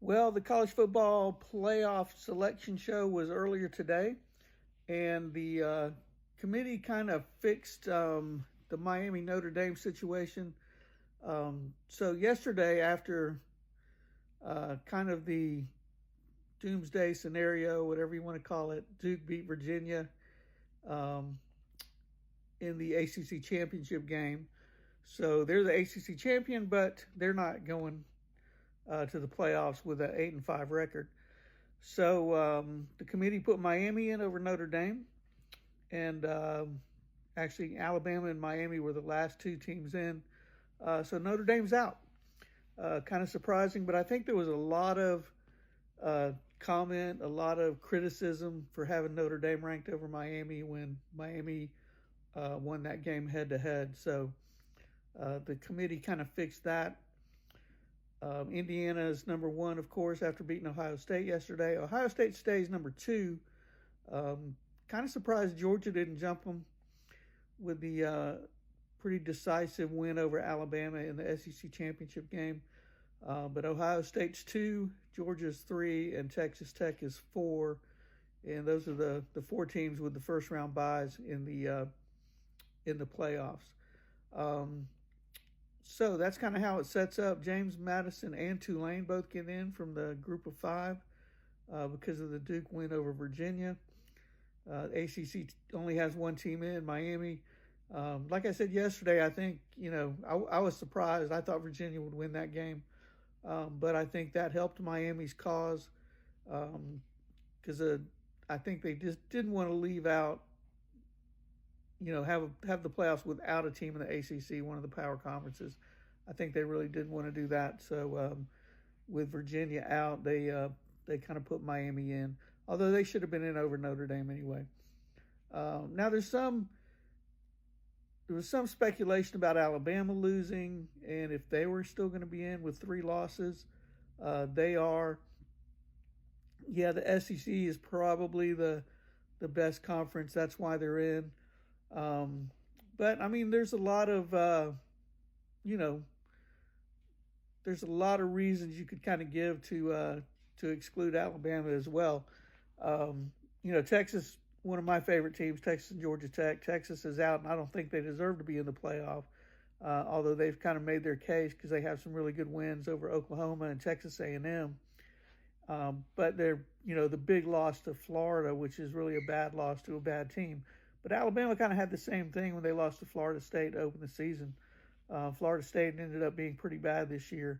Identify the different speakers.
Speaker 1: Well, the college football playoff selection show was earlier today, and the committee kind of fixed the Miami Notre Dame situation. So, yesterday, after kind of the doomsday scenario, whatever you want to call it, Duke beat Virginia um, in the ACC championship game. So, they're the ACC champion, but they're not going to the playoffs with an 8-5 record. So the committee put Miami in over Notre Dame, and actually Alabama and Miami were the last two teams in. So Notre Dame's out. Kind of surprising, but I think there was a lot of comment, a lot of criticism for having Notre Dame ranked over Miami when Miami won that game head to head. So the committee kind of fixed that. Indiana is number one, of course, after beating Ohio State yesterday. Ohio State stays number two. Kind of surprised Georgia didn't jump them with the pretty decisive win over Alabama in the SEC championship game. But Ohio State's two, Georgia's three, and Texas Tech is four. And those are the four teams with the first round byes in the playoffs. So that's kind of how it sets up. James Madison and Tulane both get in from the group of five because of the Duke win over Virginia. ACC only has one team in, Miami. Like I said yesterday, I think, I was surprised. I thought Virginia would win that game. But I think that helped Miami's cause because I think they just didn't want to leave out, have the playoffs without a team in the ACC, one of the power conferences. I think they really didn't want to do that. So with Virginia out, they kind of put Miami in, although they should have been in over Notre Dame anyway. Now there was some speculation about Alabama losing, and if they were still going to be in with three losses. They are. Yeah, the SEC is probably the best conference. That's why they're in. But I mean, there's a lot of, there's a lot of reasons you could kind of give to exclude Alabama as well. Texas, one of my favorite teams, Texas and Georgia Tech. Texas is out, and I don't think they deserve to be in the playoff. Although they've kind of made their case because they have some really good wins over Oklahoma and Texas A&M. But they're, the big loss to Florida, which is really a bad loss to a bad team. But Alabama kind of had the same thing when they lost to Florida State to open the season. Florida State ended up being pretty bad this year.